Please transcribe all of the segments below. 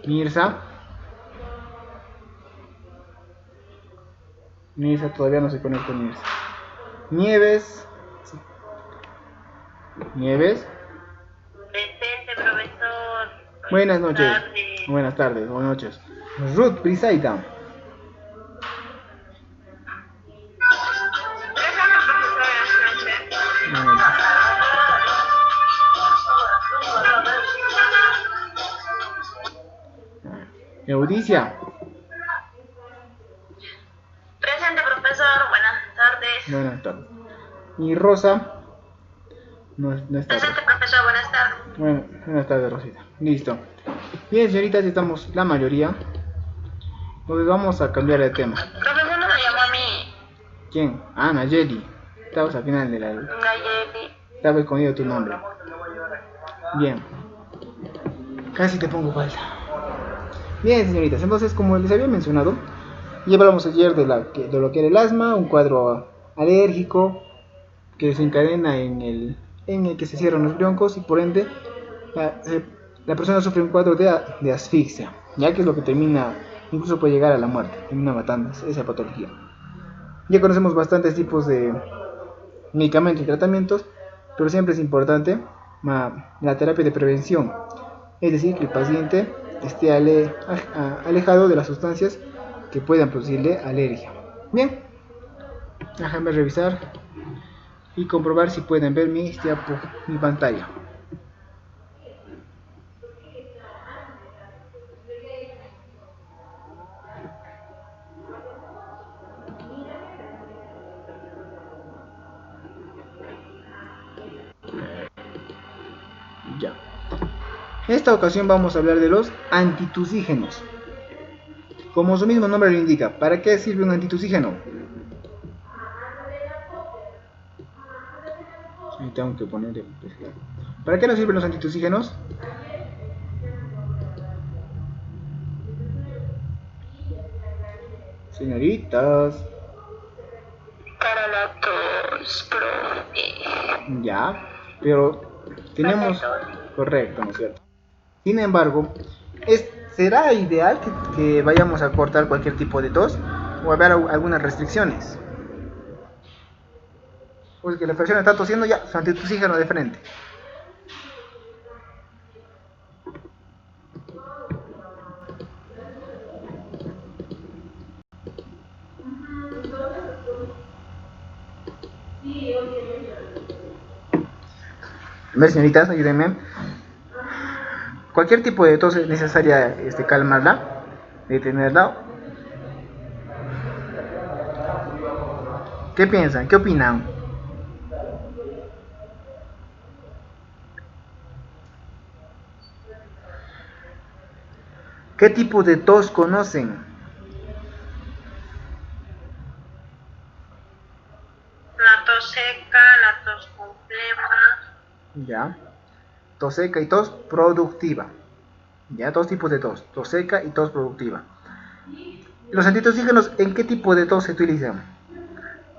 Mirza. Mirza todavía no se conecta. Mirza. Nieves. Nieves. Presente, profesor. Buenas noches. Buenas tardes. Buenas noches. Ruth Brisaida. Eudicia. Presente, profesor. Buenas tardes. Buenas tardes. Y Rosa. No está. Presente, profesor. Buenas tardes. Bueno, buenas tardes, Rosita. Listo. Bien, señoritas, estamos la mayoría. Entonces vamos a cambiar de tema. Profesor, no me llamó a mí. ¿Quién? Ah, Nayeli. Estabas al final de la... Nayeli. Estaba escondido tu nombre. Bien. Casi te pongo falta. Bien, señoritas. Entonces, como les había mencionado, ya hablamos ayer de lo que era el asma, un cuadro alérgico que desencadena en el que se cierran los broncos y por ende la persona sufre un cuadro de asfixia, ya que es lo que termina, incluso puede llegar a la muerte, termina matando esa patología. Ya conocemos bastantes tipos de medicamentos y tratamientos, pero siempre es importante la terapia de prevención, es decir, que el paciente esté alejado de las sustancias que puedan producirle alergia. Bien, déjame revisar y comprobar si pueden ver mi pantalla. Ya. En esta ocasión vamos a hablar de los antitusígenos. Como su mismo nombre lo indica, ¿para qué sirve un antitusígeno? Ahí tengo que poner ¿Para qué nos sirven los antitusígenos? Señoritas. Para la tos, profe. Ya, pero tenemos... Correcto, ¿no es cierto? Sin embargo, ¿será ideal que vayamos a cortar cualquier tipo de tos? ¿O haber algunas restricciones? Pues que la persona está tosiendo, ya, su antitusígeno de frente. A ver, señoritas, ayúdenme. Cualquier tipo de tos es necesaria calmarla, detenerla. ¿Qué piensan? ¿Qué opinan? ¿Qué tipo de tos conocen? La tos seca, la tos con flema. Ya. Tos seca y tos productiva. Ya, dos tipos de tos seca y tos productiva. Los antitusígenos, ¿en qué tipo de tos se utilizan?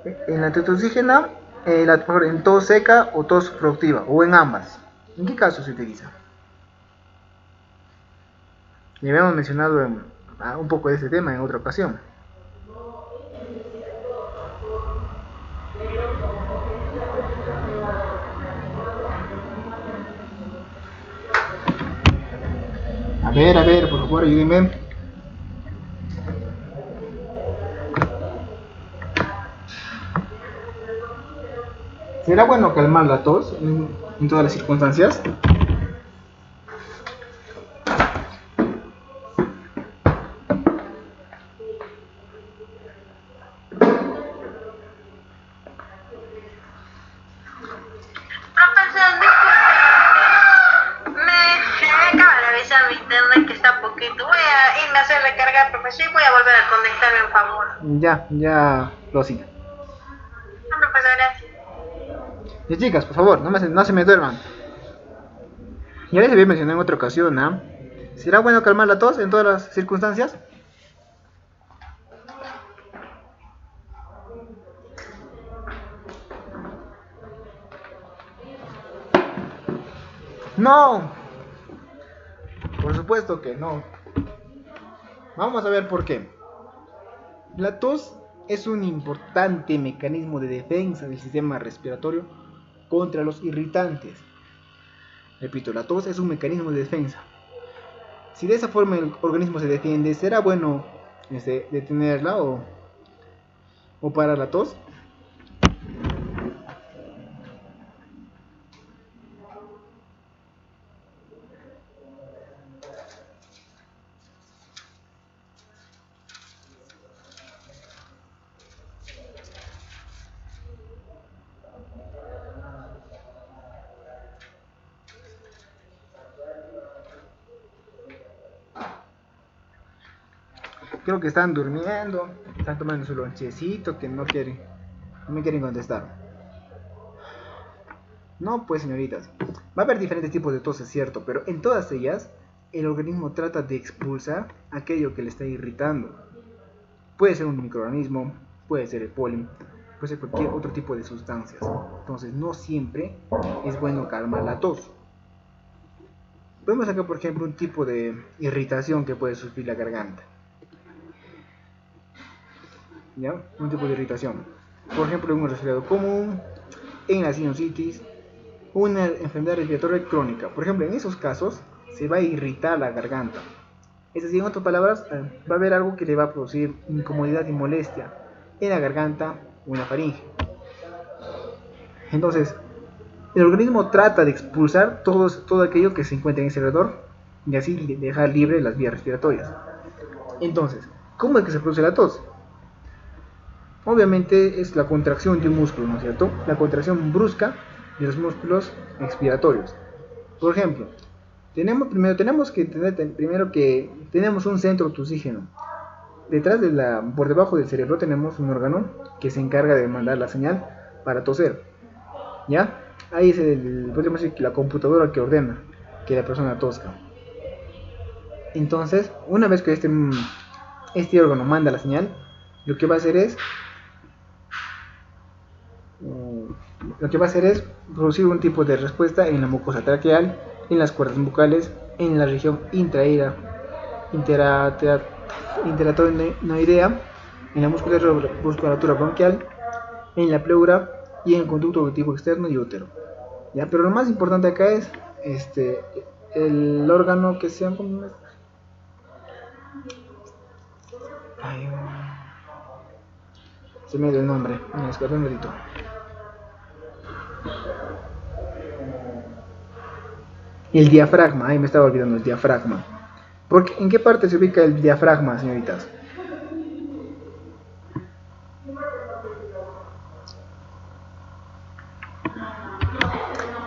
En la antitusígena, en tos seca o tos productiva, o en ambas. ¿En qué caso se utiliza? Ya habíamos mencionado un poco de este tema en otra ocasión. A ver, por favor, ayúdenme. ¿Será bueno calmar la tos en todas las circunstancias? Profesor, disculpe. Me acaba de avisar mi internet que está poquito. Voy a irme a hacer recargar, profesor, y voy a volver a conectarme, por favor. Ya, Rosita. No, profesor, gracias. Y chicas, por favor, no se me duerman. Ya les había mencionado en otra ocasión, ¿ah? ¿Será bueno calmar la tos en todas las circunstancias? No. Por supuesto que no. Vamos a ver por qué. La tos es un importante mecanismo de defensa del sistema respiratorio contra los irritantes. Repito, la tos es un mecanismo de defensa. Si de esa forma el organismo se defiende, ¿será bueno detenerla o parar la tos? Creo que están durmiendo, están tomando su lonchecito, que no me quieren contestar. No, pues señoritas, va a haber diferentes tipos de tos, es cierto, pero en todas ellas el organismo trata de expulsar aquello que le está irritando. Puede ser un microorganismo, puede ser el polen, puede ser cualquier otro tipo de sustancias. Entonces no siempre es bueno calmar la tos. Vemos acá por ejemplo un tipo de irritación que puede sufrir la garganta. ¿Ya? Un tipo de irritación. Por ejemplo, en un resfriado común, en la sinusitis, una enfermedad respiratoria crónica. Por ejemplo, en esos casos se va a irritar la garganta. Es decir, en otras palabras, va a haber algo que le va a producir incomodidad y molestia en la garganta o en la faringe. Entonces, el organismo trata de expulsar todo aquello que se encuentra en ese alrededor y así dejar libre las vías respiratorias. Entonces, ¿cómo es que se produce la tos? Obviamente es la contracción de un músculo, ¿no es cierto? La contracción brusca de los músculos expiratorios. Por ejemplo, tenemos que tener primero que tenemos un centro de oxígeno. Por debajo del cerebro tenemos un órgano que se encarga de mandar la señal para toser. ¿Ya? Ahí es podemos decir que la computadora que ordena que la persona tosca. Entonces, una vez que este órgano manda la señal, lo que va a hacer es producir un tipo de respuesta en la mucosa traqueal, en las cuerdas bucales, en la región interatonoidea, en la musculatura bronquial, en la pleura y en el conducto auditivo externo y útero. ¿Ya? Pero lo más importante acá es el órgano que se llama... se me dio el nombre, un ratito. El diafragma, me estaba olvidando el diafragma. ¿En qué parte se ubica el diafragma, señoritas?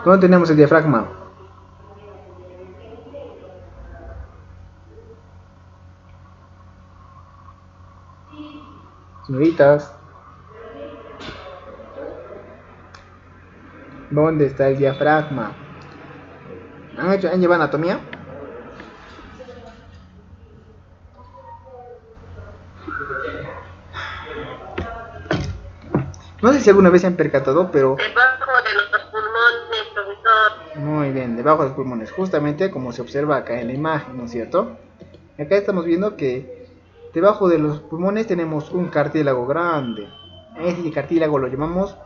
¿Dónde tenemos el diafragma? Señoritas, ¿dónde está el diafragma? ¿Han llevado anatomía? No sé si alguna vez se han percatado, pero... Debajo de los pulmones, profesor. Muy bien, debajo de los pulmones, justamente como se observa acá en la imagen, ¿no es cierto? Acá estamos viendo que debajo de los pulmones tenemos un cartílago grande. Este cartílago lo llamamos...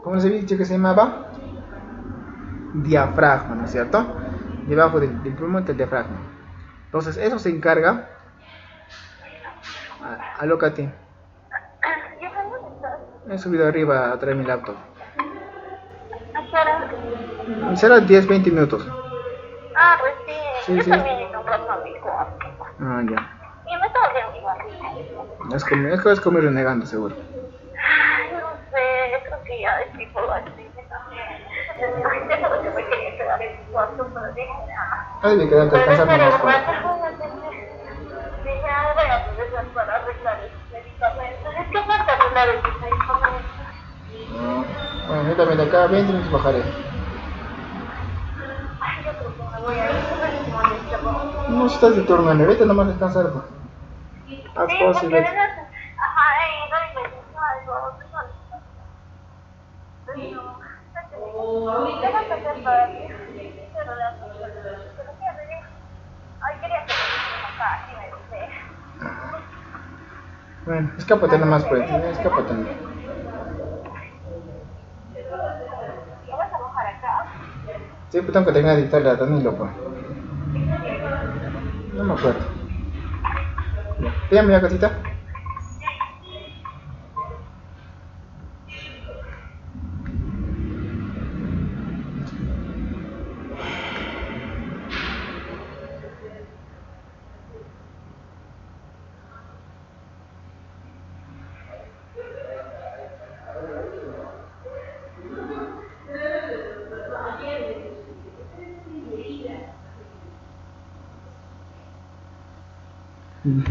¿cómo se dice que se llamaba? Diafragma, ¿no es cierto? Debajo del pulmón está el diafragma. Entonces eso se encarga... alócate. He subido arriba a traer mi laptop. ¿A qué hora? Será 10-20 minutos. Ah, recién. Sí, Yo también hice un rato a mi cuarto. Ah, ya. Y me estaba olvidando igual. Es comer renegando, seguro. Ay, no sé, creo que ya es tipo las 6 también. Ay, déjame que me quería quedar en mi cuarto, pero déjame. Ay, me quedan descansando unos cuantos. Dije, voy a aprovechar para arreglar el medicamento. Es que falta arreglar el medicamento. Bueno, yo también de acá 20 minutos bajaré. Ay, yo creo que me voy a ir. No me molesta. No, si estás de turno, vete nomás a descansar. Haz cosas y vete. Ajá, no me gusta algo. Pero, ¿qué vas a hacer para ti? Pero, ay, quería Bueno, escápate nomás por aquí, escápate. ¿No vas a bajar acá? Sí, pues tengo que terminar de dictarle a Danilo, pues. No me acuerdo. Ya, ¿te llamo ya, casita?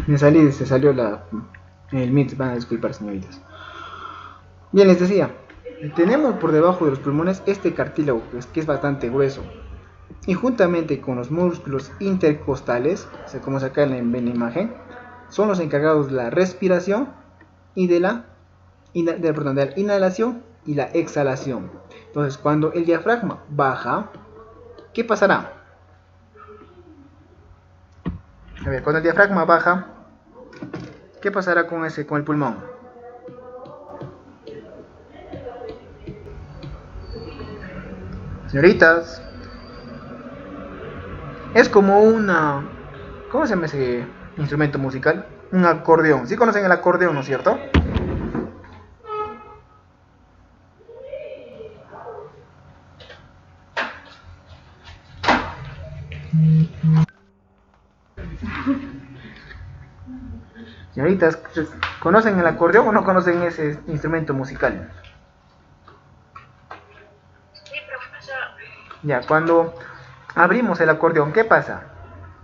Me salí, se salió el Meet, van a disculpar, señoritas. Bien, les decía, tenemos por debajo de los pulmones este cartílago que es bastante grueso y juntamente con los músculos intercostales, o sea, como se acá en la imagen, son los encargados de la respiración y de la inhalación y la exhalación. Entonces, cuando el diafragma baja, ¿qué pasará? A ver, cuando el diafragma baja, ¿qué pasará con el pulmón? Señoritas, es como una... ¿Cómo se llama ese instrumento musical? Un acordeón. ¿Sí conocen el acordeón, no es cierto? Señoritas, ¿conocen el acordeón o no conocen ese instrumento musical? Sí, profesor. Ya, cuando abrimos el acordeón, ¿qué pasa?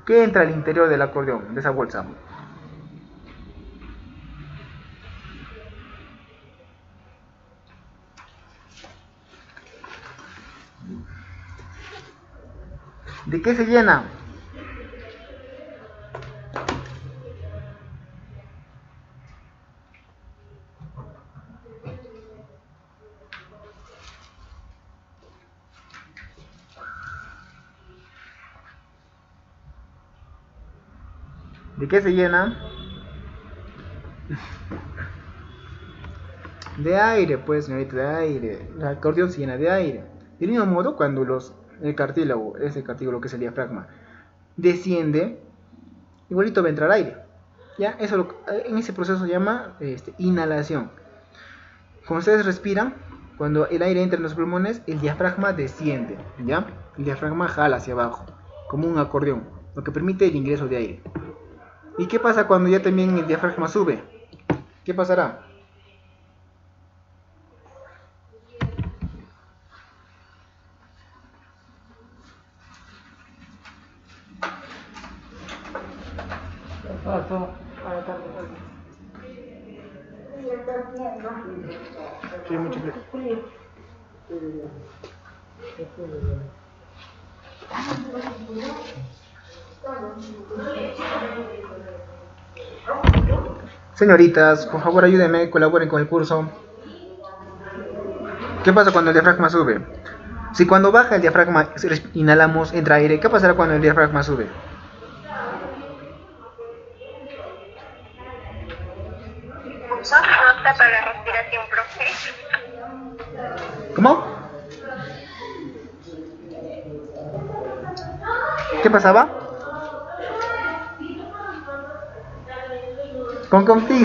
¿Qué entra al interior del acordeón, de esa bolsa? ¿De qué se llena? ¿De qué se llena? De aire, pues, señorita, de aire. El acordeón se llena de aire. Del mismo modo, cuando el cartílago, ese cartílago que es el diafragma, desciende, igualito va a entrar aire. ¿Ya? En ese proceso se llama inhalación. Cuando ustedes respiran, cuando el aire entra en los pulmones, el diafragma desciende, ¿ya? El diafragma jala hacia abajo, como un acordeón, lo que permite el ingreso de aire. ¿Y qué pasa cuando ya también el diafragma sube? ¿Qué pasará? Sí, mucho frío. Señoritas, por favor ayúdenme, colaboren con el curso. ¿Qué pasa cuando el diafragma sube? Si cuando baja el diafragma inhalamos, entra aire, ¿qué pasará cuando el diafragma sube? ¿Profesor? ¿No está para la respiración, profe? ¿Cómo? ¿Qué pasaba?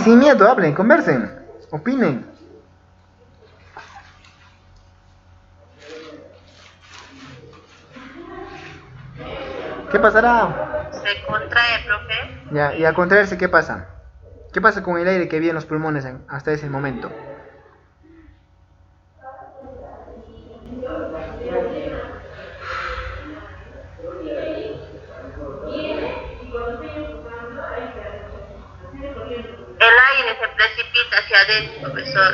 Sin miedo, hablen, conversen, opinen. ¿Qué pasará? Se contrae, profe. Ya, y al contraerse, ¿qué pasa? ¿Qué pasa con el aire que había en los pulmones hasta ese momento? El aire se precipita hacia adentro, profesor,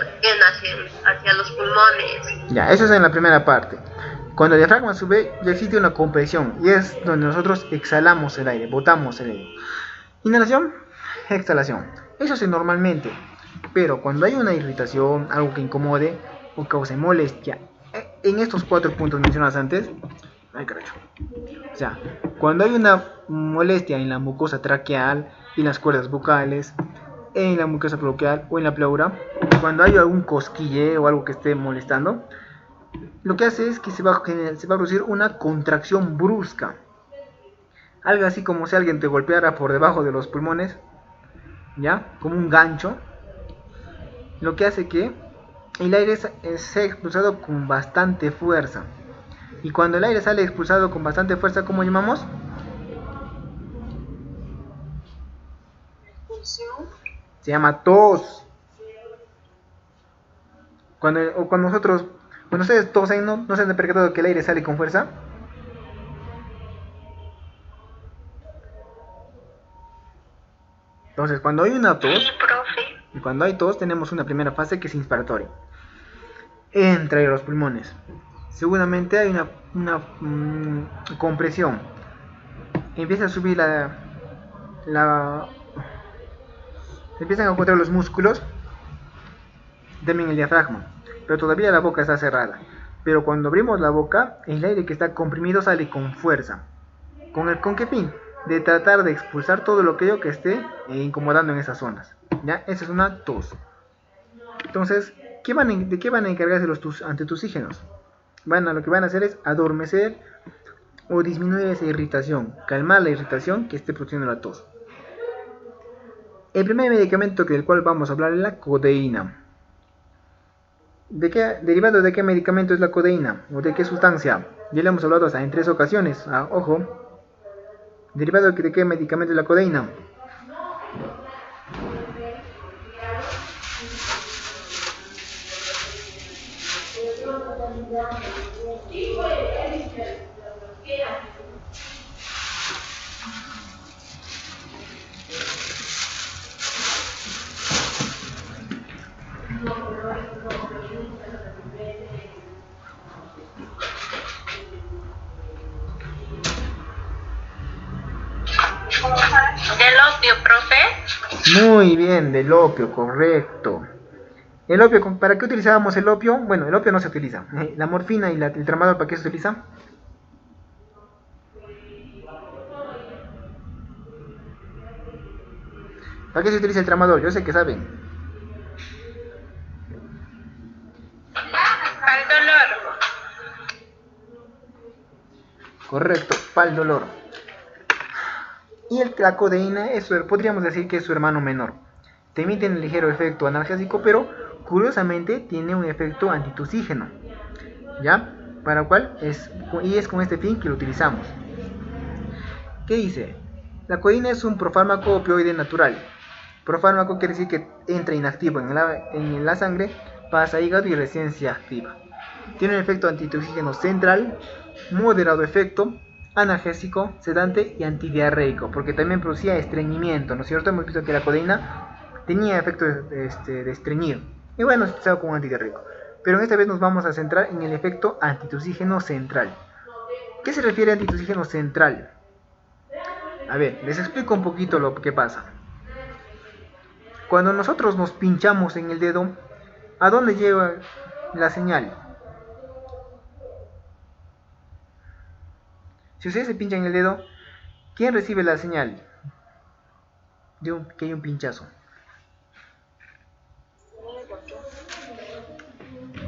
hacia los pulmones. Ya, eso es en la primera parte. Cuando el diafragma sube, ya existe una compresión y es donde nosotros exhalamos el aire, botamos el aire. Inhalación, exhalación. Eso es normalmente, pero cuando hay una irritación, algo que incomode o cause molestia, en estos 4 puntos mencionados antes, ay carajo. O sea, cuando hay una molestia en la mucosa traqueal y las cuerdas vocales, en la mucosa bronquial o en la pleura, cuando hay algún cosquille o algo que esté molestando, lo que hace es que se va a producir una contracción brusca. Algo así como si alguien te golpeara por debajo de los pulmones, ¿ya? Como un gancho. Lo que hace que el aire sea expulsado con bastante fuerza. Y cuando el aire sale expulsado con bastante fuerza, ¿cómo llamamos? Se llama tos. Cuando ustedes tosen, ¿no se han percatado que el aire sale con fuerza? Entonces, cuando hay una tos, y cuando hay tos, tenemos una primera fase que es inspiratoria. Entra en los pulmones. Seguramente hay una compresión. Empieza a subir empiezan a contraer los músculos, también el diafragma, pero todavía la boca está cerrada. Pero cuando abrimos la boca, el aire que está comprimido sale con fuerza. ¿Con qué fin? De tratar de expulsar todo lo que esté incomodando en esas zonas. ¿Ya? Esa es una tos. Entonces, ¿de qué van a encargarse los antitusígenos? Lo que van a hacer es adormecer o disminuir esa irritación, calmar la irritación que esté produciendo la tos. El primer medicamento del cual vamos a hablar es la codeína. ¿Derivado de qué medicamento es la codeína? ¿O de qué sustancia? Ya le hemos hablado hasta en 3 ocasiones. Ojo. ¿Derivado de qué medicamento es la codeína? Del opio, profe. Muy bien, del opio, correcto. El opio, ¿para qué utilizábamos el opio? Bueno, el opio no se utiliza. La morfina y el tramadol, ¿para qué se utiliza? ¿Para qué se utiliza el tramadol? Yo sé que saben. Para el dolor. Correcto, para el dolor. Y la codeína, podríamos decir que es su hermano menor. También tiene un ligero efecto analgésico, pero curiosamente tiene un efecto antitusígeno. ¿Ya? Para cual es con este fin que lo utilizamos. ¿Qué dice? La codeína es un profármaco opioide natural. Profármaco quiere decir que entra inactivo en la sangre, pasa a hígado y recién se activa. Tiene un efecto antitusígeno central, moderado efecto, analgésico, sedante y antidiarreico, porque también producía estreñimiento, ¿no es cierto? Hemos visto que la codeína tenía efecto de estreñir, y bueno, se utilizaba como antidiarreico. Pero esta vez nos vamos a centrar en el efecto antitusígeno central. ¿Qué se refiere a antitusígeno central? A ver, les explico un poquito lo que pasa. Cuando nosotros nos pinchamos en el dedo, ¿a dónde lleva la señal? Si ustedes se pinchan el dedo, ¿quién recibe la señal que hay un pinchazo?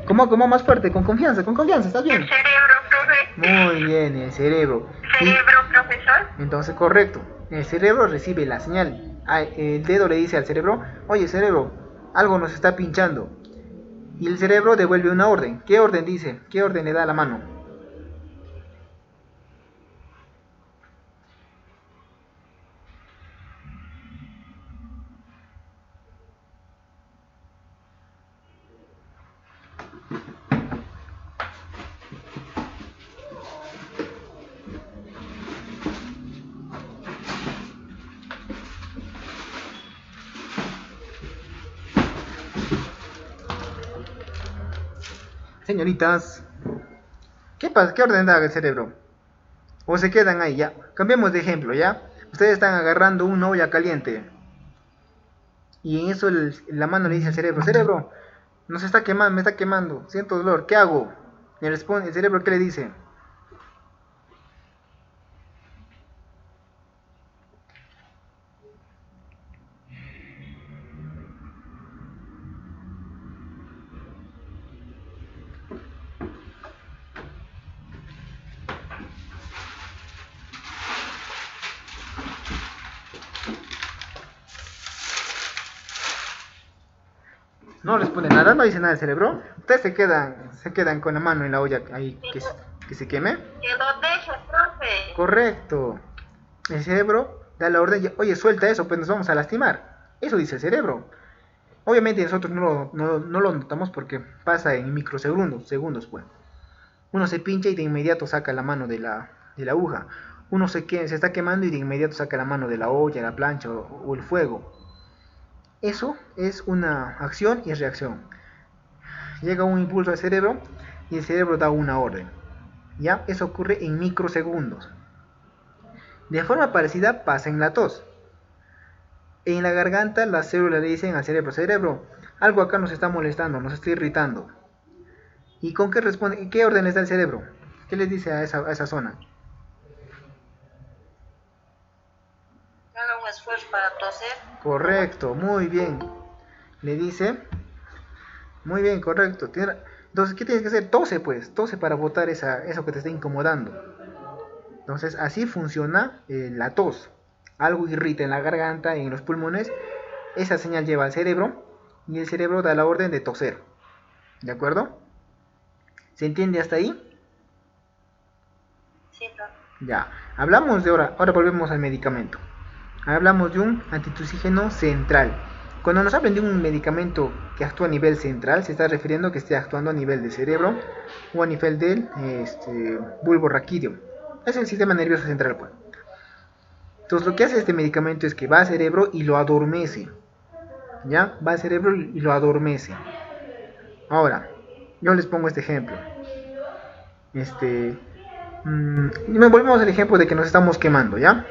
¿Cómo más fuerte? Con confianza, ¿estás bien? El cerebro, profe. Muy bien, el cerebro. ¿Cerebro, profesor? Entonces, correcto. El cerebro recibe la señal. El dedo le dice al cerebro, oye cerebro, algo nos está pinchando. Y el cerebro devuelve una orden. ¿Qué orden dice? ¿Qué orden le da a la mano? Señoritas, ¿qué pasa? ¿Qué orden da el cerebro? ¿O se quedan ahí ya? Cambiemos de ejemplo, ¿ya? Ustedes están agarrando una olla caliente. Y en eso la mano le dice al cerebro, cerebro, nos está quemando, me está quemando, siento dolor, ¿qué hago? Y el cerebro, ¿qué le dice? No responde nada, no dice nada el cerebro. Ustedes se quedan con la mano en la olla ahí que se queme. Que lo deje, profe. Correcto. El cerebro da la orden, oye, suelta eso, pues nos vamos a lastimar. Eso dice el cerebro. Obviamente nosotros no lo notamos porque pasa en segundos, pues. Uno se pincha y de inmediato saca la mano de la aguja. Uno se está quemando y de inmediato saca la mano de la olla, la plancha o el fuego. Eso es una acción y reacción. Llega un impulso al cerebro y el cerebro da una orden. ¿Ya? Eso ocurre en microsegundos. De forma parecida pasa en la tos. En la garganta las células le dicen al cerebro, algo acá nos está molestando, nos está irritando. ¿Y con qué responde? ¿Qué orden les da el cerebro? ¿Qué les dice a esa zona? Haga un esfuerzo para toser. Correcto, muy bien. Le dice, muy bien, correcto. Entonces, ¿qué tienes que hacer? Tose, pues, tose para botar eso que te está incomodando. Entonces, así funciona la tos. Algo irrita en la garganta, en los pulmones, esa señal lleva al cerebro y el cerebro da la orden de toser. ¿De acuerdo? ¿Se entiende hasta ahí? Sí, profe. Ya, hablamos de ahora volvemos al medicamento. Hablamos de un antitusígeno central. Cuando nos hablan de un medicamento que actúa a nivel central, se está refiriendo que esté actuando a nivel del cerebro o a nivel del bulbo raquídeo. Es el sistema nervioso central, pues. Entonces lo que hace este medicamento es que va al cerebro y lo adormece. ¿Ya? Va al cerebro y lo adormece. Ahora, yo les pongo este ejemplo. Volvemos al ejemplo de que nos estamos quemando, ¿ya?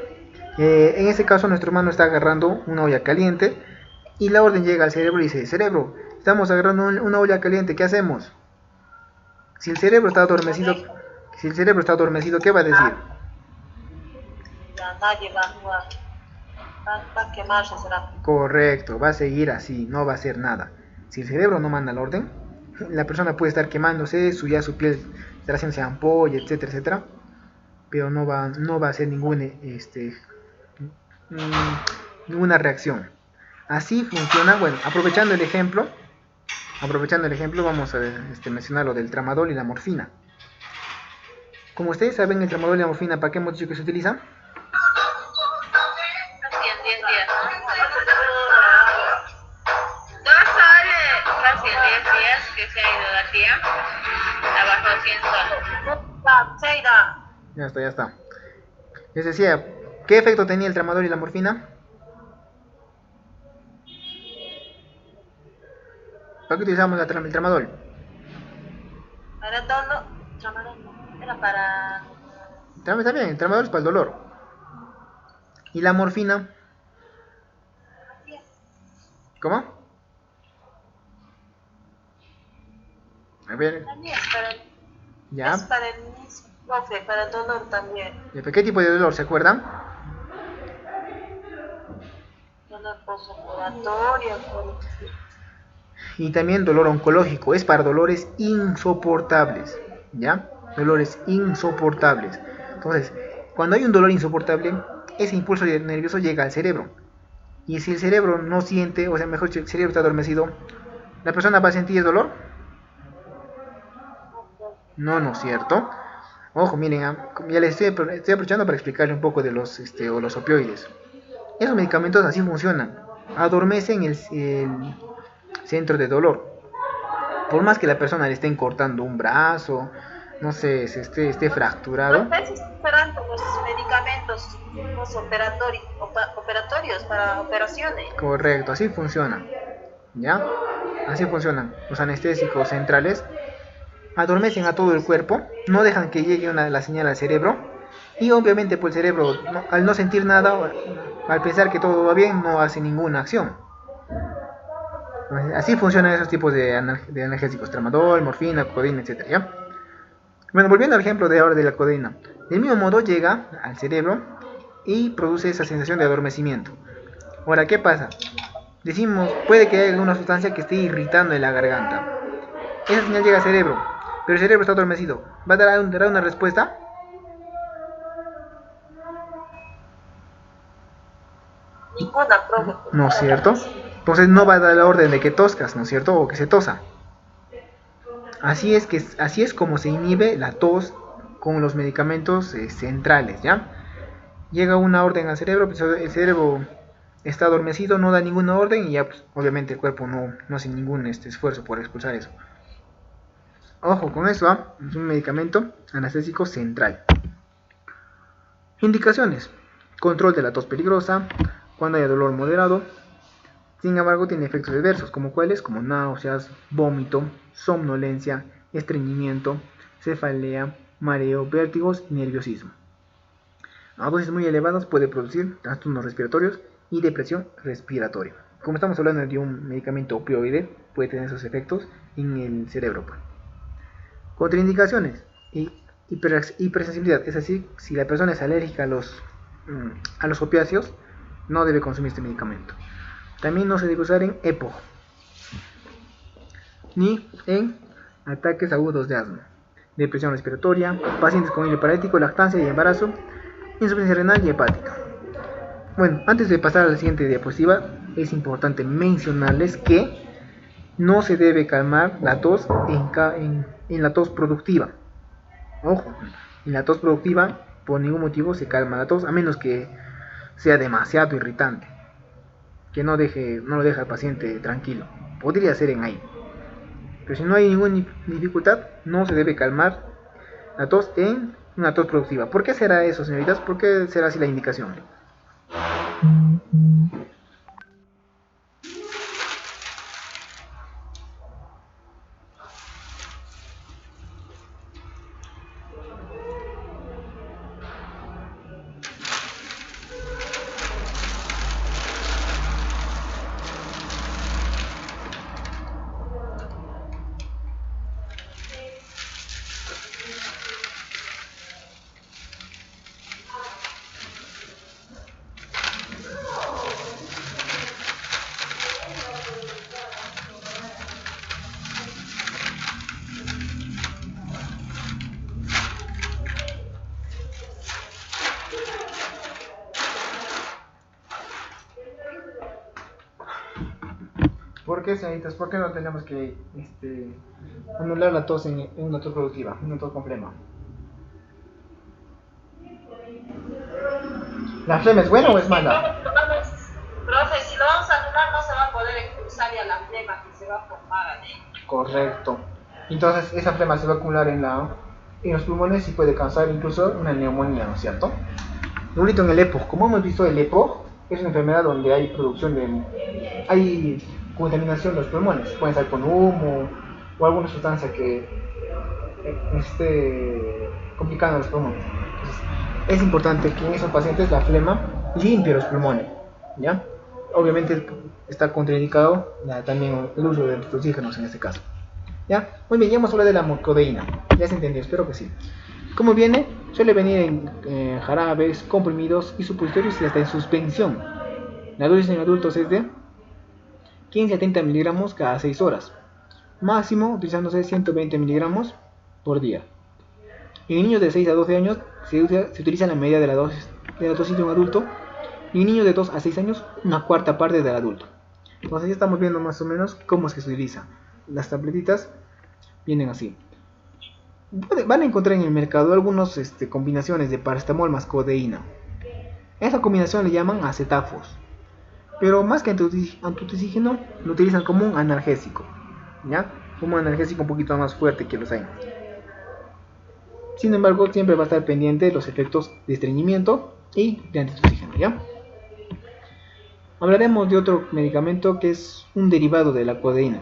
En este caso nuestro hermano está agarrando una olla caliente y la orden llega al cerebro y dice, cerebro, estamos agarrando una olla caliente, ¿qué hacemos? Si el cerebro está adormecido, ¿qué va a decir? Ya nadie va a quemarse, será. Correcto, va a seguir así, no va a hacer nada. Si el cerebro no manda la orden, la persona puede estar quemándose, su piel estará haciéndose ampolla, etcétera, etcétera, pero no va a hacer ninguna reacción. Así funciona. Bueno, aprovechando el ejemplo, vamos a mencionar lo del tramadol y la morfina. Como ustedes saben, el tramadol y la morfina, ¿para qué hemos dicho que se utiliza? Casi en 10 días. No sale casi en 10 días que se ha ido la tía. Abajo 100 soles. Ya está. Les decía, ¿qué efecto tenía el tramadol y la morfina? ¿Para qué utilizamos el tramadol? Para todo. Tramadol no. Era para. Está bien, el tramadol es para el dolor. ¿Y la morfina? ¿Cómo? A ver. ¿Ya? Es para el mismo, profe, para el dolor también. ¿Qué tipo de dolor? ¿Se acuerdan? Dolor postoperatorio. Y también dolor oncológico, es para dolores insoportables, ¿ya? Dolores insoportables. Entonces, cuando hay un dolor insoportable, ese impulso nervioso llega al cerebro. Y si el cerebro no siente, o sea, mejor si el cerebro está adormecido, ¿la persona va a sentir el dolor? No, no es cierto. Ojo, miren, ya les estoy aprovechando para explicarle un poco de los opioides. Esos medicamentos así funcionan. Adormecen el centro de dolor. Por más que la persona le estén cortando un brazo, no sé, se esté fracturado. ¿No estás esperando los medicamentos operatorios para operaciones? Correcto, así funciona. ¿Ya? Así funcionan. Los anestésicos centrales adormecen a todo el cuerpo, no dejan que llegue la señal al cerebro. Y obviamente pues el cerebro, al no sentir nada, al pensar que todo va bien, no hace ninguna acción. Así funcionan esos tipos de analgésicos, tramadol, morfina, codeína, etc. ¿Ya? Bueno, volviendo al ejemplo de ahora de la codeína. Del mismo modo llega al cerebro y produce esa sensación de adormecimiento. Ahora, ¿qué pasa? Decimos, puede que haya una sustancia que esté irritando en la garganta. Esa señal llega al cerebro, pero el cerebro está adormecido. ¿Va a dar una respuesta? Ninguna, profe. No es cierto. Entonces no va a dar la orden de que toscas, ¿no es cierto? O que se tosa. Así es como se inhibe la tos con los medicamentos centrales, ¿ya? Llega una orden al cerebro, pues el cerebro está adormecido, no da ninguna orden y ya pues, obviamente el cuerpo no hace ningún esfuerzo por expulsar eso. Ojo con eso, ¿eh? Es un medicamento anestésico central. Indicaciones: control de la tos peligrosa, cuando haya dolor moderado. Sin embargo, tiene efectos adversos, como cuáles, como náuseas, vómito, somnolencia, estreñimiento, cefalea, mareo, vértigos y nerviosismo. A dosis muy elevadas puede producir trastornos respiratorios y depresión respiratoria. Como estamos hablando de un medicamento opioide, puede tener esos efectos en el cerebro. Contraindicaciones: hipersensibilidad, es decir, si la persona es alérgica a los opiáceos, no debe consumir este medicamento. También no se debe usar en EPO, ni en ataques agudos de asma, depresión respiratoria, pacientes con hilo parético, lactancia y embarazo, insuficiencia renal y hepática. Bueno, antes de pasar a la siguiente diapositiva, es importante mencionarles que no se debe calmar la tos en la tos productiva. Ojo, en la tos productiva por ningún motivo se calma la tos, a menos que sea demasiado irritante, que no lo deja al paciente tranquilo. Podría ser en ahí. Pero si no hay ninguna dificultad, no se debe calmar la tos en una tos productiva. ¿Por qué será eso, señoritas? ¿Por qué será así la indicación? ¿Por qué, señoritas? ¿Por qué no tenemos que anular la tos en una tos productiva, una tos con flema? ¿La flema es buena o es mala? Profe, si lo vamos a anular no se va a poder expulsar ya la flema que se va a formar, Correcto. Entonces esa flema se va a acumular en los pulmones y puede causar incluso una neumonía, ¿no es cierto? Bonito en el EPO. Como hemos visto, el EPO es una enfermedad donde hay hay contaminación de los pulmones. Pueden estar con humo o alguna sustancia que esté complicando los pulmones. Entonces, es importante que en esos pacientes la flema limpie los pulmones, ¿ya? Obviamente está contraindicado también el uso de oxígenos en este caso, ¿ya? Muy bien, ya hemos hablado de la codeína, ya se entendió, espero que sí. ¿Cómo viene? Suele venir en jarabes, comprimidos y supositorios y hasta en suspensión. La dosis en adultos es de 15 a 30 miligramos cada 6 horas, máximo utilizándose 120 miligramos por día. En niños de 6 a 12 años se utiliza la medida de la dosis de un adulto, y en niños de 2 a 6 años una cuarta parte del adulto. Entonces ya estamos viendo más o menos cómo es que se utiliza. Las tabletitas vienen así. Van a encontrar en el mercado algunas combinaciones de paracetamol más codeína. Esa combinación le llaman acetafos, pero más que antitusígeno lo utilizan como un analgésico, ¿ya? Como un analgésico un poquito más fuerte que los hay. Sin embargo, siempre va a estar pendiente de los efectos de estreñimiento y de antitusígeno, ¿ya? Hablaremos de otro medicamento que es un derivado de la codeína,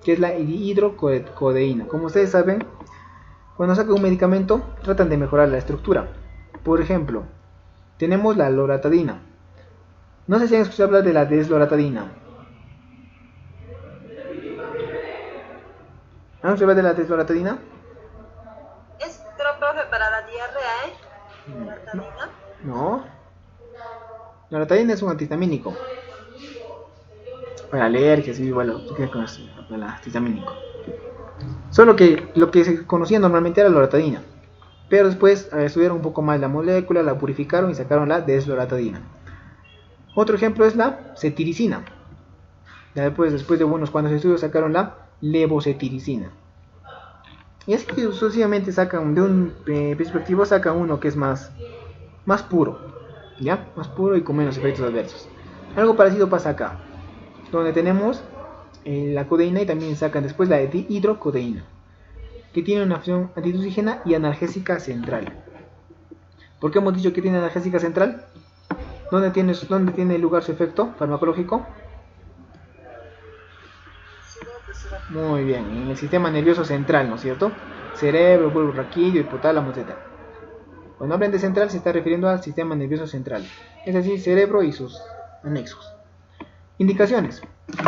que es la hidrocodeína. Como ustedes saben, cuando sacan un medicamento tratan de mejorar la estructura. Por ejemplo, tenemos la loratadina. No sé si han escuchado hablar de la desloratadina. ¿Han escuchado hablar de la desloratadina? Es, creo, profe, para la diarrea, loratadina. No. La loratadina es un antihistamínico. Para alergias y bueno, el antihistamínico. Solo que lo que se conocía normalmente era la loratadina. Pero después estudiaron un poco más la molécula, la purificaron y sacaron la desloratadina. Otro ejemplo es la cetiricina. Ya después de unos cuantos estudios sacaron la levocetiricina. Y así sucesivamente sacan, de un perspectivo sacan uno que es más puro, ¿ya? Más puro y con menos efectos adversos. Algo parecido pasa acá, donde tenemos la codeína y también sacan después la hidrocodeína, que tiene una acción antitussígena y analgésica central. ¿Por qué hemos dicho que tiene analgésica central? ¿Dónde tiene lugar su efecto farmacológico? Muy bien, en el sistema nervioso central, ¿no es cierto? Cerebro, bulbo raquídeo, hipotálamo, etc. Cuando hablan de central se está refiriendo al sistema nervioso central, es decir, cerebro y sus anexos. Indicaciones: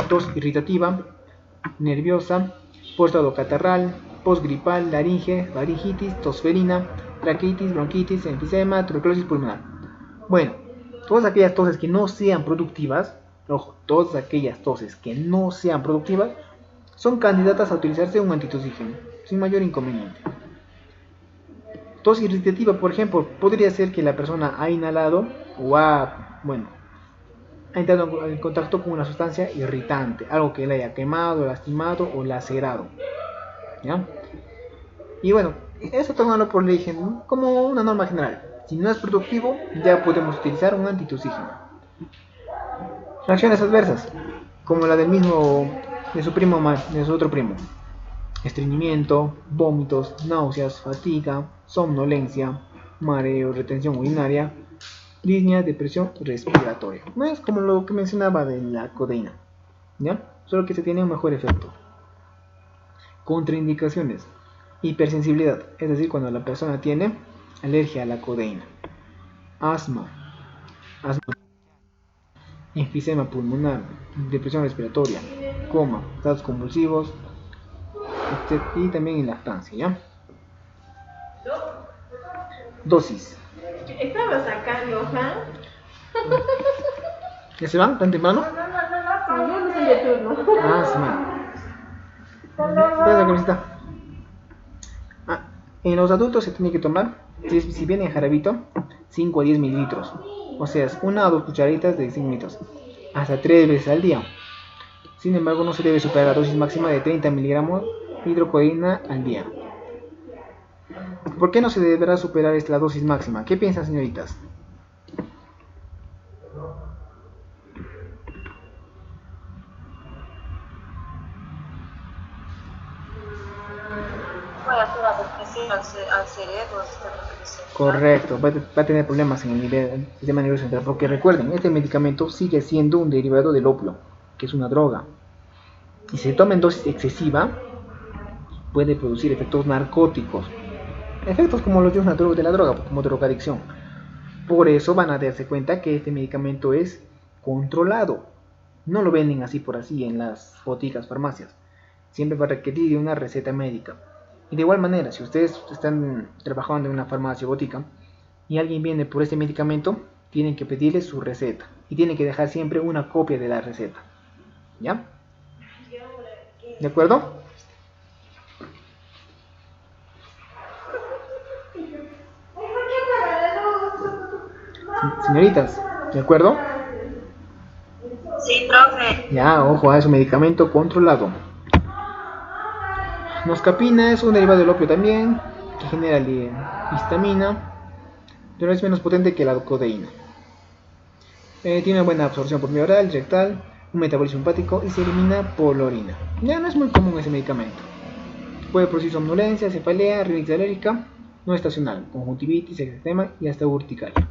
tos irritativa, nerviosa, postgrado catarral, postgripal, laringe, faringitis, tosferina, traquitis, bronquitis, enfisema, tuberculosis pulmonar. Bueno, todas aquellas toses que no sean productivas, ojo, todas aquellas toses que no sean productivas, son candidatas a utilizarse un antitussígeno, sin mayor inconveniente. Tos irritativa, por ejemplo, podría ser que la persona ha inhalado o ha entrado en contacto con una sustancia irritante, algo que le haya quemado, lastimado o lacerado, ¿ya? Y bueno, eso tomarlo por ley como una norma general. Si no es productivo, ya podemos utilizar un antitussígeno. Reacciones adversas, como la del mismo, de su otro primo: estreñimiento, vómitos, náuseas, fatiga, somnolencia, mareo, retención urinaria, disnea, depresión respiratoria. No es como lo que mencionaba de la codeína, ¿ya? Solo que se tiene un mejor efecto. Contraindicaciones: hipersensibilidad, es decir, cuando la persona tiene alergia a la codeína, asma, enfisema pulmonar, depresión respiratoria, coma, estados convulsivos, y también en lactancia, ¿ya? Dosis. Estaba sacando, ¿ah? ¿Ya se van tan temprano? No, no soy de turno. Ah, sí, man. En los adultos se tiene que tomar, si viene en jarabito, 5 a 10 mililitros. O sea, es 1 o 2 cucharaditas de 5 mililitros. Hasta 3 veces al día. Sin embargo, no se debe superar la dosis máxima de 30 miligramos de hidrocodeína al día. ¿Por qué no se deberá superar la dosis máxima? ¿Qué piensan, señoritas? Puede hacer una depresión al cerebro. Correcto, va a tener problemas en el sistema nervioso central, porque recuerden, este medicamento sigue siendo un derivado del opio, que es una droga. Y si se toma en dosis excesiva, puede producir efectos narcóticos. Efectos como los de la droga, como drogadicción. Por eso van a darse cuenta que este medicamento es controlado. No lo venden así por así en las boticas, farmacias. Siempre va a requerir de una receta médica. Y de igual manera, si ustedes están trabajando en una farmacia o botica y alguien viene por este medicamento, tienen que pedirle su receta. Y tienen que dejar siempre una copia de la receta. ¿Ya? ¿De acuerdo? Señoritas, ¿de acuerdo? Sí, profe. Ya, ojo, es un medicamento controlado. Noscapina es un derivado del opio también, que genera histamina, pero es menos potente que la codeína. Tiene una buena absorción por vía oral, rectal, un metabolismo hepático y se elimina por la orina. Ya no es muy común ese medicamento. Puede producir somnolencia, cefalea, rinitis alérgica, no estacional, conjuntivitis, eczema y hasta urticaria.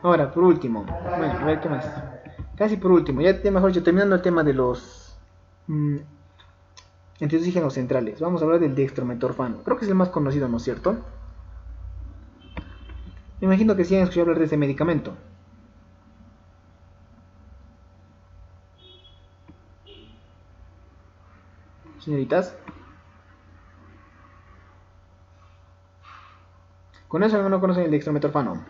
Ahora, por último, bueno, a ver qué más. Casi por último, ya mejor dicho, terminando el tema de los antitussígenos centrales, vamos a hablar del dextrometorfano. Creo que es el más conocido, ¿no es cierto? Me imagino que sí han escuchado hablar de este medicamento. Señoritas, ¿con eso no conocen el dextrometorfano?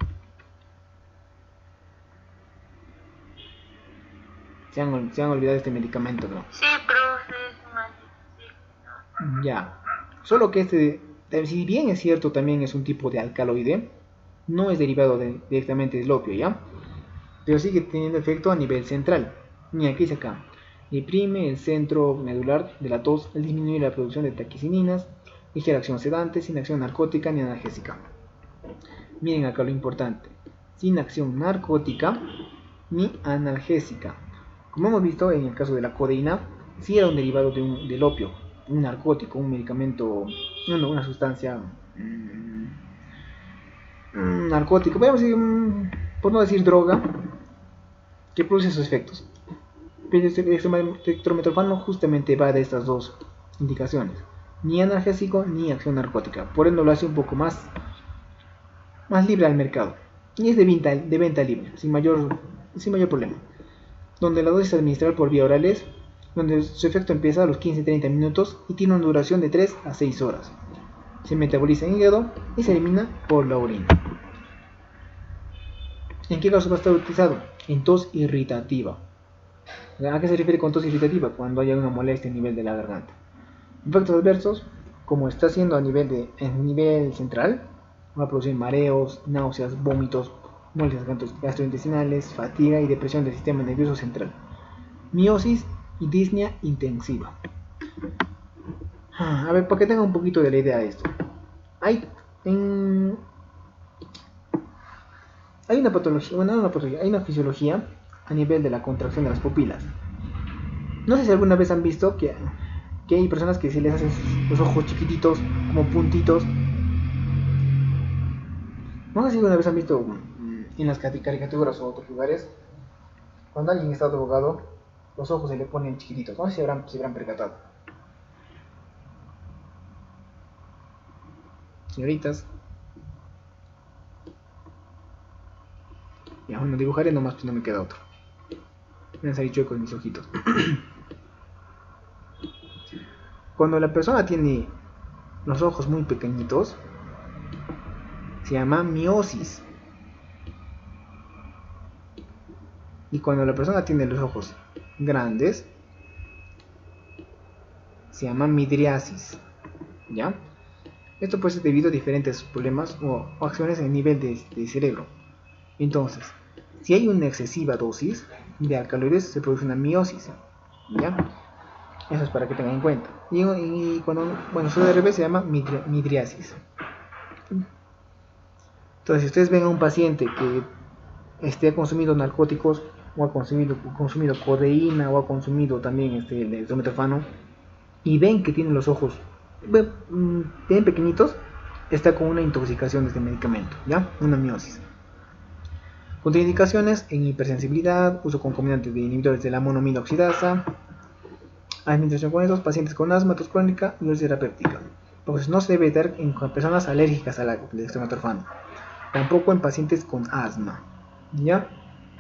Se han olvidado de este medicamento, ¿no? Sí, profe. Ya. Solo que si bien es cierto, también es un tipo de alcaloide, no es derivado directamente del opio, ¿ya? Pero sigue teniendo efecto a nivel central. Y aquí dice acá, deprime el centro medular de la tos al disminuir la producción de taquicininas, ligera acción sedante, sin acción narcótica ni analgésica. Miren acá lo importante, sin acción narcótica ni analgésica. Como hemos visto en el caso de la codeína, sí era un derivado del opio, un narcótico, un medicamento, una sustancia narcótico, podemos decir, por no decir droga, que produce sus efectos. Pero el dextrometorfano justamente va de estas dos indicaciones, ni analgésico ni acción narcótica, por ende lo hace un poco más libre al mercado, y es de venta libre, sin mayor problema, donde la dosis es administrada por vía orales, donde su efecto empieza a los 15-30 minutos y tiene una duración de 3 a 6 horas. Se metaboliza en hígado y se elimina por la orina. ¿En qué caso va a estar utilizado? En tos irritativa. ¿A qué se refiere con tos irritativa? Cuando haya una molestia a nivel de la garganta. Efectos adversos, como está haciendo a nivel central, va a producir mareos, náuseas, vómitos, molestias gastrointestinales, fatiga y depresión del sistema nervioso central, miosis y disnea intensiva. A ver, para que tengan un poquito de la idea de esto, hay una patología, hay una fisiología a nivel de la contracción de las pupilas. No sé si alguna vez han visto que hay personas que se les hacen los ojos chiquititos, como puntitos. No sé si alguna vez han visto en las caricaturas o otros lugares, cuando alguien está drogado, los ojos se le ponen chiquititos. No sé si habrán percatado. Señoritas. Ya, bueno, dibujaré nomás, pues no me queda otro. Me han salido chuecos mis ojitos. Cuando la persona tiene los ojos muy pequeñitos, se llama miosis. Y cuando la persona tiene los ojos grandes, se llama midriasis. ¿Ya? Esto puede ser debido a diferentes problemas o acciones en el nivel de cerebro. Entonces, si hay una excesiva dosis de alcaloides, se produce una miosis. ¿Ya? Eso es para que tengan en cuenta. Y cuando suele al revés, se llama midriasis. Entonces, si ustedes ven a un paciente que ha consumido narcóticos, o ha consumido codeína, o ha consumido también el dextrometorfano, y ven que tiene los ojos bien pequeñitos, está con una intoxicación de este medicamento, ¿ya? Una miosis. Contraindicaciones en hipersensibilidad, uso concomitante de inhibidores de la monoamina oxidasa, administración con esos pacientes con asma, tos crónica y úlcera péptica. Pues no se debe dar en personas alérgicas al dextrometorfano, tampoco en pacientes con asma, ¿ya?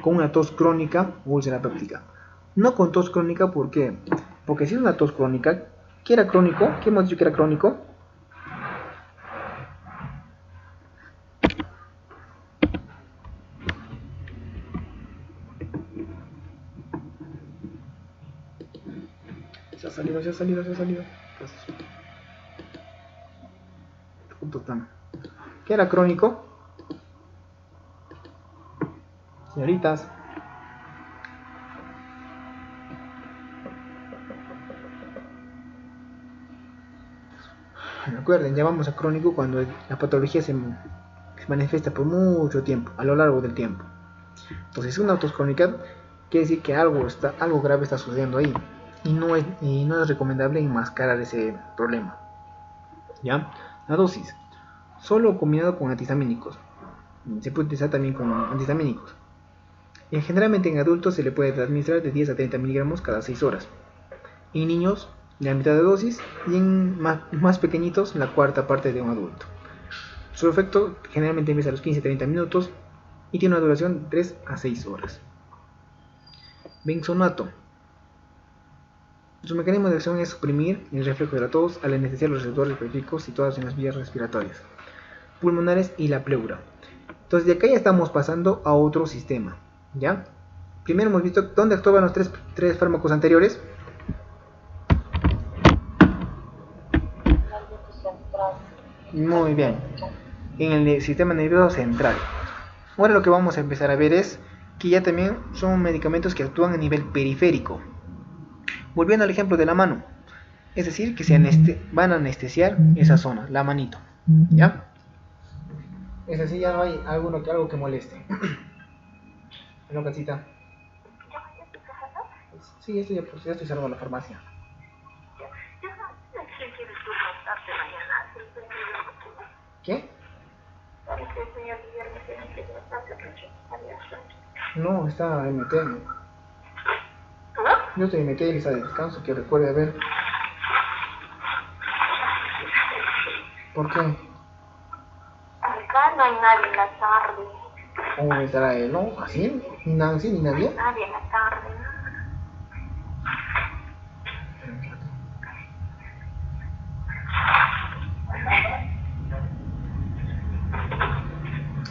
Con una tos crónica o úlcera péptica. No con tos crónica, ¿por qué? Porque si es una tos crónica, ¿qué era crónico? ¿Qué hemos dicho que era crónico? Se ha salido. ¿Qué era crónico? Señoritas. Recuerden, llamamos a crónico cuando la patología se manifiesta por mucho tiempo, a lo largo del tiempo. Entonces, una tos crónica quiere decir que algo grave está sucediendo ahí. Y no es recomendable enmascarar ese problema. ¿Ya? La dosis, solo combinado con antihistamínicos. Se puede utilizar también con antihistamínicos. Generalmente en adultos se le puede administrar de 10 a 30 miligramos cada 6 horas. En niños, la mitad de dosis, y en más pequeñitos, la cuarta parte de un adulto. Su efecto generalmente empieza a los 15-30 minutos y tiene una duración de 3 a 6 horas. Benzonato. Su mecanismo de acción es suprimir el reflejo de la tos al anestesiar los receptores periféricos situados en las vías respiratorias, pulmonares y la pleura. Entonces de acá ya estamos pasando a otro sistema, ¿ya? Primero hemos visto dónde actuaban los tres fármacos anteriores. Muy bien. en el sistema nervioso central. Ahora lo que vamos a empezar a ver es que ya también son medicamentos que actúan a nivel periférico. Volviendo al ejemplo de la mano, es decir, que van a anestesiar esa zona, la manito, ¿ya? Es así, ya no hay algo que moleste. ¿No, Casita? Sí, esto ya estoy cerrando la farmacia. ¿Qué? No, está MT. Yo estoy MT y está de descanso, que recuerde a ver. ¿Por qué? Acá no hay nadie en la tarde. ¿Cómo estará él? ¿No? ¿Así? ¿Ni Nancy ni nadie? Nadie en la tarde.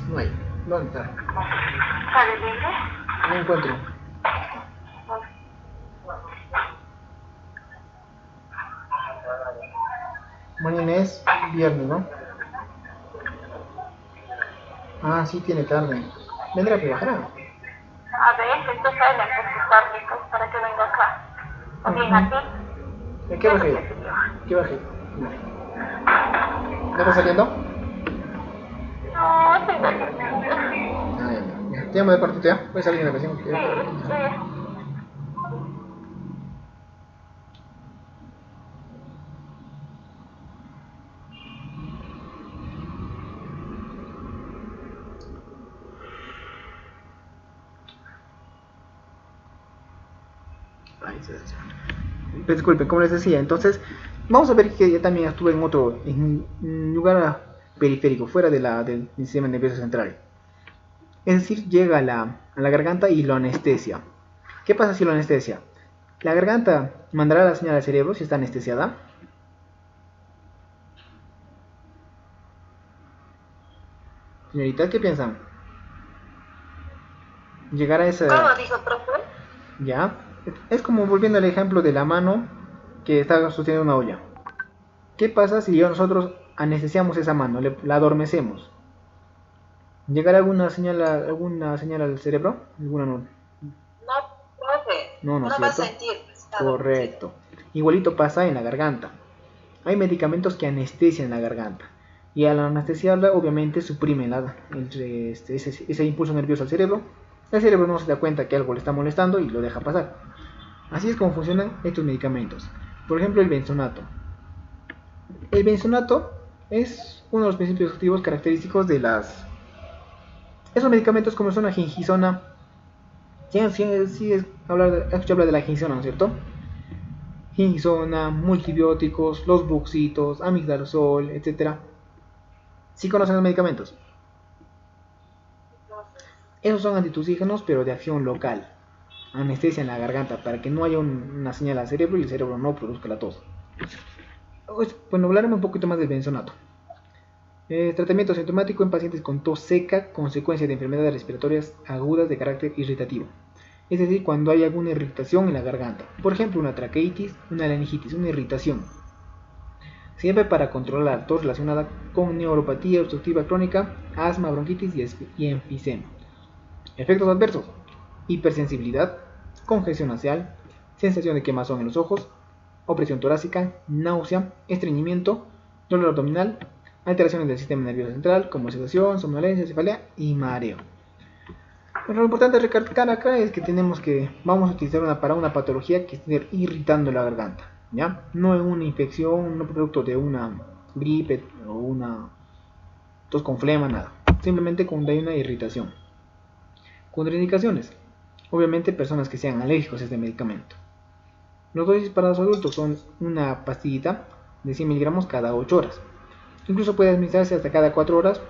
No hay. ¿Dónde está? ¿Sale libre? No encuentro. Mañana es viernes, ¿no? Ah, sí, tiene tarde. ¿Vendrá que bajará? A ver, esto sale por sus tármicos para que venga acá. ¿O bien a ti? ¿Qué bajé? ¿Qué bajé? No. ¿Ya está saliendo? No, estoy bien. Ah, ya. Te llamo de partito, ¿ya? Voy a salir en la canción. Sí. Disculpen, como les decía, entonces vamos a ver que ya también estuve en un lugar periférico, fuera del sistema nervioso central. Es decir, llega a la garganta y lo anestesia. ¿Qué pasa si lo anestesia? La garganta mandará la señal al cerebro si está anestesiada. Señoritas, ¿qué piensan? Llegar a esa... ¿Cómo dijo, profe? Ya. Es como volviendo al ejemplo de la mano que está sosteniendo una olla. ¿Qué pasa si nosotros anestesiamos esa mano, la adormecemos? ¿Llegará alguna señal al cerebro? ¿Alguna no? No, profe. No, ¿no es va a cierto? sentir. Correcto. Igualito pasa en la garganta. Hay medicamentos que anestesian la garganta. Y al anestesiarla, obviamente, suprimen ese impulso nervioso al cerebro. El cerebro no se da cuenta que algo le está molestando y lo deja pasar. Así es como funcionan estos medicamentos. Por ejemplo, el benzonato. El benzonato es uno de los principios activos característicos de esos medicamentos como son la gingisona. Sí, has escuchado hablar de la gingisona, ¿no es cierto? Gingisona, multibióticos, los buxitos, amigdalazol, etc. ¿Sí conocen los medicamentos? Esos son antitusígenos, pero de acción local. Anestesia en la garganta para que no haya una señal al cerebro y el cerebro no produzca la tos. Bueno, hablaremos un poquito más del benzonato. Tratamiento sintomático en pacientes con tos seca, consecuencia de enfermedades respiratorias agudas de carácter irritativo. Es decir, cuando hay alguna irritación en la garganta. Por ejemplo, una traqueitis, una laringitis, una irritación. Siempre para controlar la tos relacionada con neuropatía obstructiva crónica, asma, bronquitis y enfisema. Efectos adversos: hipersensibilidad, congestión nasal, sensación de quemazón en los ojos, opresión torácica, náusea, estreñimiento, dolor abdominal, alteraciones del sistema nervioso central como sedación, somnolencia, cefalea y mareo. Pero lo importante recalcar acá es que vamos a utilizar para una patología que esté irritando la garganta, ¿ya? No es una infección, no producto de una gripe o una tos con flema, nada. Simplemente cuando hay una irritación. Contraindicaciones: obviamente personas que sean alérgicos a este medicamento. Los dosis para los adultos son una pastillita de 100 miligramos cada 8 horas. Incluso puede administrarse hasta cada 4 horas,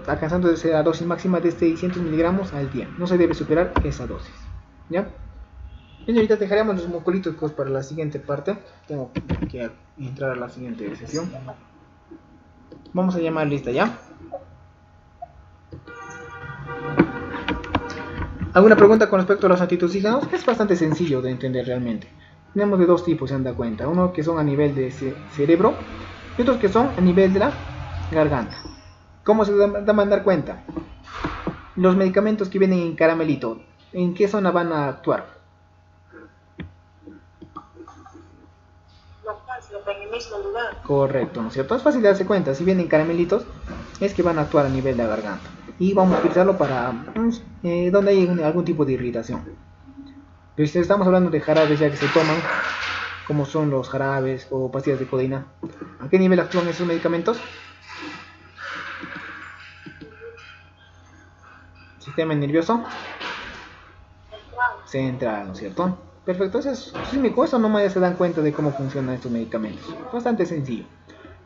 alcanzando la dosis máxima de 600 miligramos al día. No se debe superar esa dosis, ¿ya? Bien, ahorita dejaremos los mucolíticos para la siguiente parte. Tengo que entrar a la siguiente sesión. Vamos a llamar lista, ¿ya? ¿Alguna pregunta con respecto a los antitusígenos? Es bastante sencillo de entender realmente. Tenemos de dos tipos, se han dado cuenta. Uno que son a nivel de cerebro y otros que son a nivel de la garganta. ¿Cómo se van a dar cuenta? Los medicamentos que vienen en caramelito, ¿en qué zona van a actuar? En el mismo lugar. Correcto, ¿no es cierto? Es fácil darse cuenta, si vienen caramelitos, es que van a actuar a nivel de la garganta. Y vamos a utilizarlo para donde hay algún tipo de irritación. Pero si estamos hablando de jarabes ya que se toman, como son los jarabes o pastillas de codeína, ¿a qué nivel actúan esos medicamentos? Sistema nervioso central, ¿no es cierto? Perfecto, eso es químico, eso nomás ya se dan cuenta de cómo funcionan estos medicamentos. Bastante sencillo.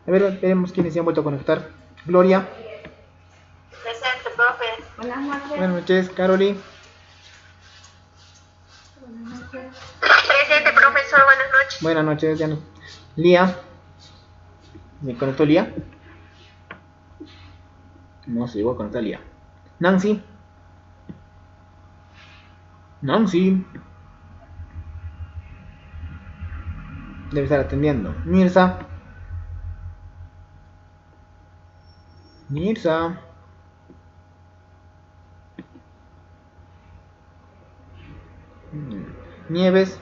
A ver, veremos quiénes se han vuelto a conectar. Gloria. Presente, profe. Buenas noches. Buenas noches, Caroli. Buenas noches. Presente, profesor. Buenas noches. Buenas noches, ya no. Lía. ¿Me conectó Lía? No se llegó a conectar Lía. Nancy. Nancy. Debe estar atendiendo. Mirza. Mirza. Nieves.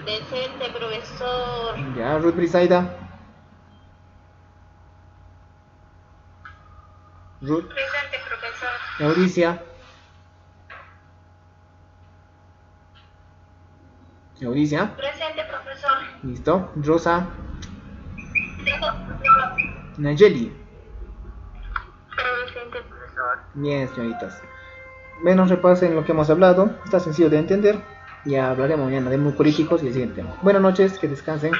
Presente, profesor. Ya, Ruth Brisaida. Ruth. Presente, profesor. Euricia. Euricia. Presente, profesor. Listo. Rosa. Tengo. Nayeli. Presente, profesor. Bien, señoritas. Menos repasen lo que hemos hablado. Está sencillo de entender. Ya hablaremos mañana de muy políticos y el siguiente tema. Buenas noches, que descansen.